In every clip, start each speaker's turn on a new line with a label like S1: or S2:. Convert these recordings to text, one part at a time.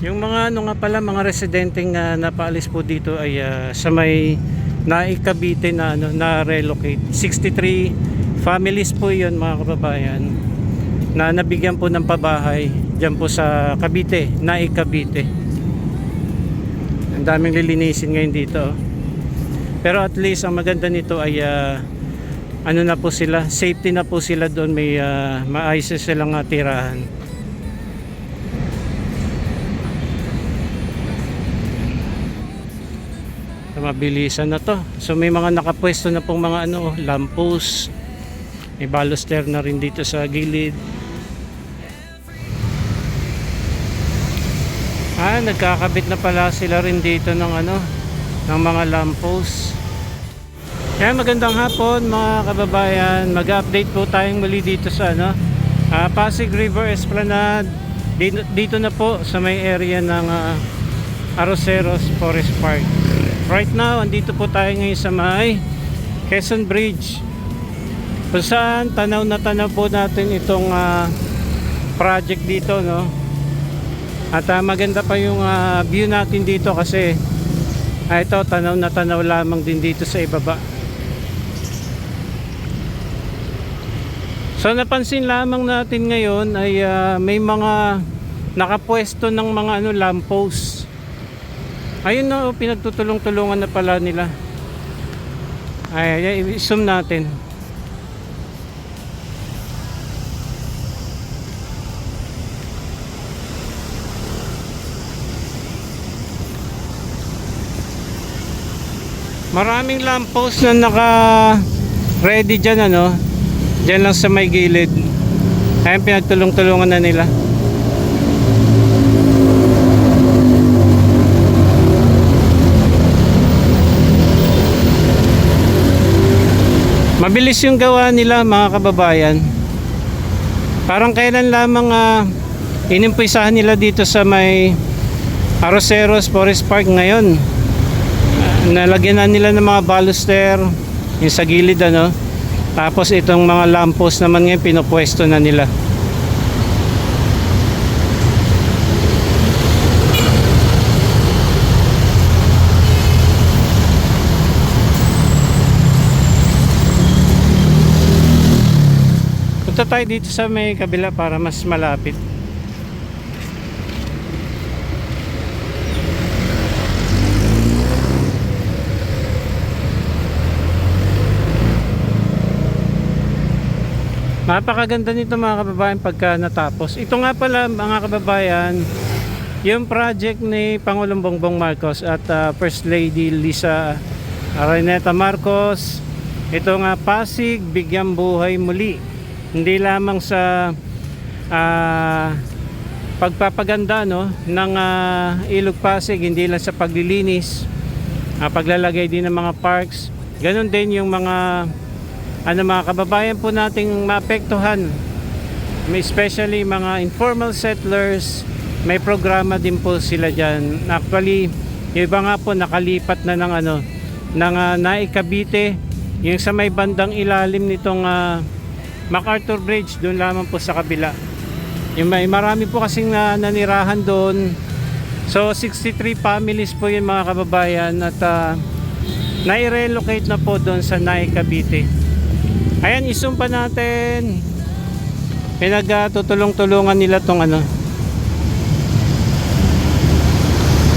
S1: Yung mga ano nga pala, mga residenteng napaalis po dito ay sa may Naik-Cavite na ano, na relocate. 63 families po 'yon, mga kababayan, na nabigyan po ng pabahay diyan po sa Cavite, Naik-Cavite. Ang daming lilinisin ngayon dito. Pero at least ang maganda nito ay ano na po sila, safety na po sila doon, may maayos silang tirahan. Mabilisan na to. So may mga nakapwesto na pong mga ano, lamppost. May baluster na rin dito sa gilid. Nagkakabit na pala sila rin dito ng ano, ng mga lamppost. Kaya magandang hapon mga kababayan. Mag-update po tayong muli dito sa ano, Pasig River Esplanade. Dito na po sa may area ng Arroceros Forest Park. Right now, andito po tayo ngayon sa may Quezon Bridge, kung saan tanaw na tanaw po natin itong project dito, no? At maganda pa yung view natin dito kasi ito, tanaw na tanaw lamang din dito sa ibaba. So napansin lamang natin ngayon ay may mga nakapwesto ng mga ano, lamppost. Ayun na, pinagtutulong-tulungan na pala nila. Ay, i-zoom natin. Maraming lamppost na naka-ready dyan, ano? Dyan lang sa may gilid. Ayun, pinagtulong-tulungan na nila. Mabilis yung gawa nila, mga kababayan. Parang kailan lamang inimpisahan nila dito sa may Arroceros Forest Park ngayon. Nalagyan na nila ng mga baluster yung sa gilid, ano. Tapos itong mga lamppost naman ngayon pinopwesto na nila. Punta tayo dito sa may kabila para mas malapit. Napakaganda nito, mga kababayan, pagka natapos. Ito nga pala, mga kababayan, yung project ni Pangulong Bongbong Marcos at First Lady Liza Araneta Marcos. Ito nga, Pasig Bigyang Buhay Muli. Hindi lamang sa pagpapaganda, no, ng Ilog Pasig, hindi lang sa paglilinis, paglalagay din ng mga parks. Ganon din yung mga mga kababayan po nating maapektuhan, especially mga informal settlers. May programa din po sila dyan. Actually, yung iba nga po nakalipat na ng Naik-Cavite, yung sa may bandang ilalim nitong MacArthur Bridge, doon lamang po sa kabila. Yung marami po kasing nanirahan doon. So 63 families po yun, mga kababayan, at nai-relocate na po doon sa Naik-Cavite. Ayan, i-zoom pa natin. Pinagtutulong-tulungan nila tong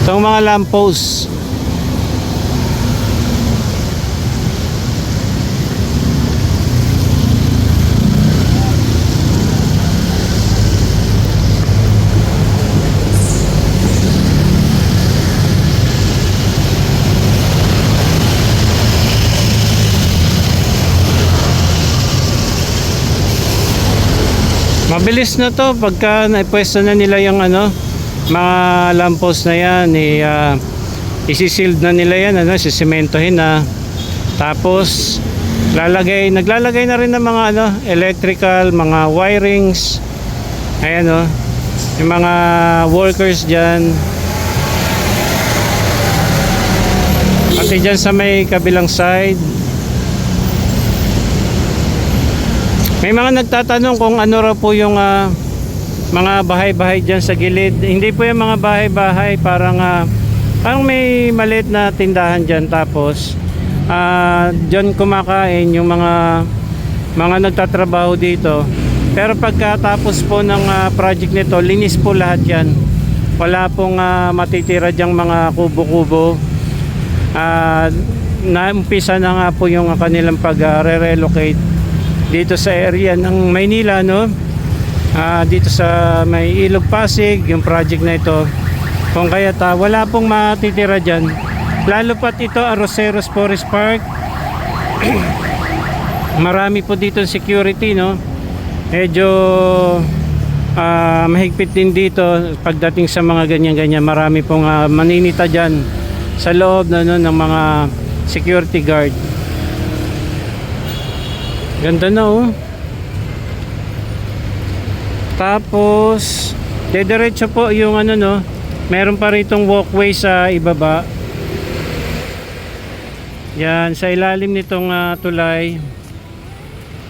S1: itong mga lampposts. Mabilis na to pagka naipwesto na nila yung mga lamppost na yan. Isisild na nila yan, sisimentohin na. Tapos naglalagay na rin ng mga electrical, mga wirings. Ayan, yung mga workers dyan. Pati dyan sa may kabilang side. May mga nagtatanong kung ano raw po yung mga bahay-bahay dyan sa gilid. Hindi po yung mga bahay-bahay, parang may maliit na tindahan dyan. Tapos dyan kumakain yung mga nagtatrabaho dito. Pero pagkatapos po ng project nito, linis po lahat yan. Wala pong matitira dyang mga kubo-kubo. Naumpisa na nga po yung kanilang pag-relocate dito sa area ng Maynila, no? Dito sa may Ilog Pasig, yung project na ito. Kung kaya't wala pong matitira dyan. Lalo pat ito Arroceros Forest Park. Marami po dito security, no? Medyo mahigpit din dito pagdating sa mga ganyan-ganyan. Marami pong maninita dyan sa loob ng mga security guard. Ganda na, oh. Tapos dediretso po yung no, meron pa ritong walkway sa ibaba. Yan, sa ilalim nitong tulay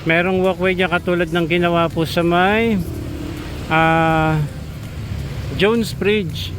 S1: merong walkway dyan katulad ng ginawa po sa may Jones Bridge.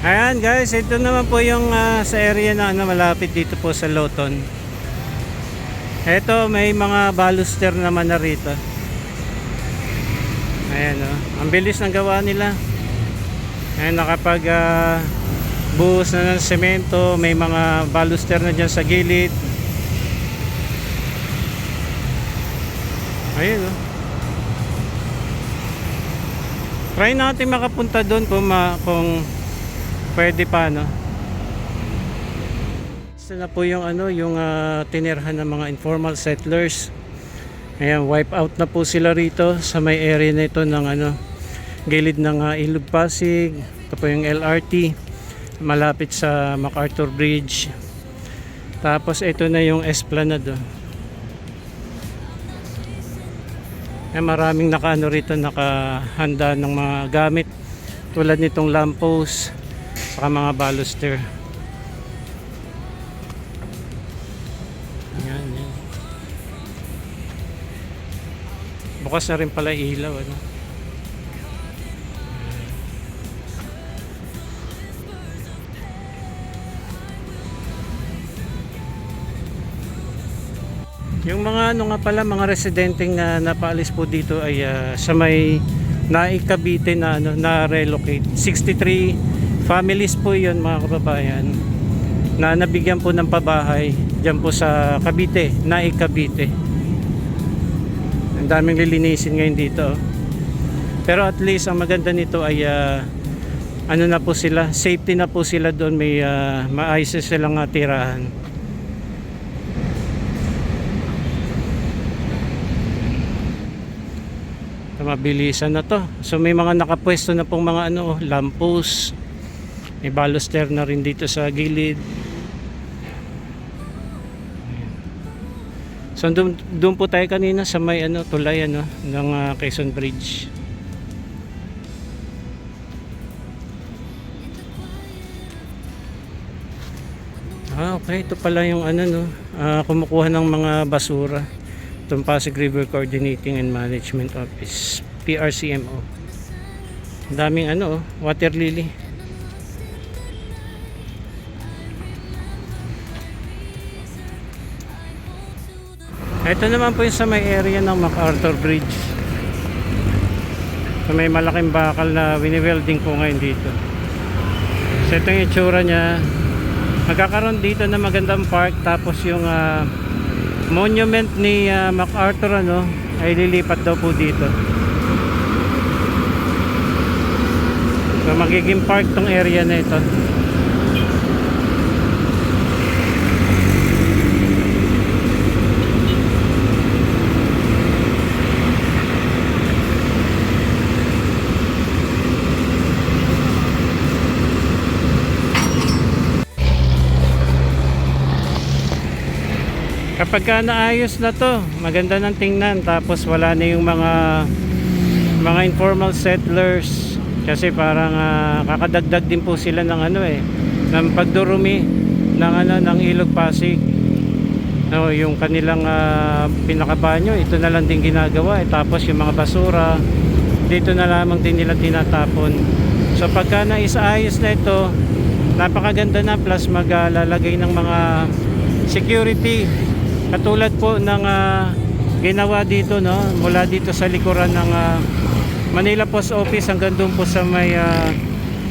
S1: Ayan guys, ito naman po yung sa area na malapit dito po sa Loton. Ito may mga baluster naman na rito. Ayan, oh. Ang bilis ng gawa nila. Ayan, nakapag buhos na ng semento, may mga baluster na dyan sa gilid. Ayan, oh. Try natin makapunta doon kung pwede pa, no? Ito na po yung yung tinirhan ng mga informal settlers. Ayan, wipe out na po sila rito sa may area na ito ng gilid ng Ilog Pasig. Ito po yung LRT malapit sa MacArthur Bridge. Tapos ito na yung Esplanade, oh. Ayan, maraming rito nakahanda ng mga gamit tulad nitong lamppost saka mga baluster. Ayan, yan. Bukas na rin pala ilaw, ano? Yung mga nga pala mga residenteng napaalis po dito ay sa may Naik-Cavite na relocate. 63 families po yun, mga kababayan, na nabigyan po ng pabahay dyan po sa Cavite, Naik-Cavite. Ang daming lilinisin ngayon dito, oh. Pero at least ang maganda nito ay na po sila, safety na po sila doon, may maayos silang tirahan. Mabilisan na to. So may mga nakapwesto na pong mga lamppost. May baluster na rin dito sa gilid. So doon po tayo kanina sa may tulay ng Quezon Bridge. Okay, ito pala yung kumukuha ng mga basura. Itong Pasig River Coordinating and Management Office, PRCMO. Ang daming water lily. Ito naman po yung sa may area ng MacArthur Bridge. So may malaking bakal na wini-welding po ngayon dito. So ito yung itsura niya. Magkakaroon dito na magandang park, tapos yung monument ni MacArthur ay lilipat daw po dito. So magiging park tong area na ito. Kapag ka naayos na to, maganda ng tingnan, tapos wala na yung mga informal settlers, kasi parang kakadagdag din po sila ng ng pagdurumi ng Ilog Pasig. No, yung kanilang pinakabanyo, ito na lang din ginagawa, tapos yung mga basura dito na lamang din nila tinatapon. So pagka naisayos na ito, napakaganda na, plus maglalagay ng mga security katulad po ng ginawa dito, no, mula dito sa likuran ng Manila Post Office hanggang doon po sa may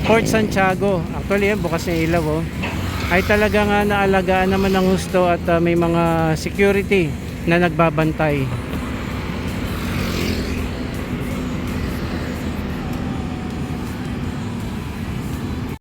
S1: Port Santiago. Actually yan, bukas na ilaw, ay talagang naalagaan naman ng gusto, at may mga security na nagbabantay.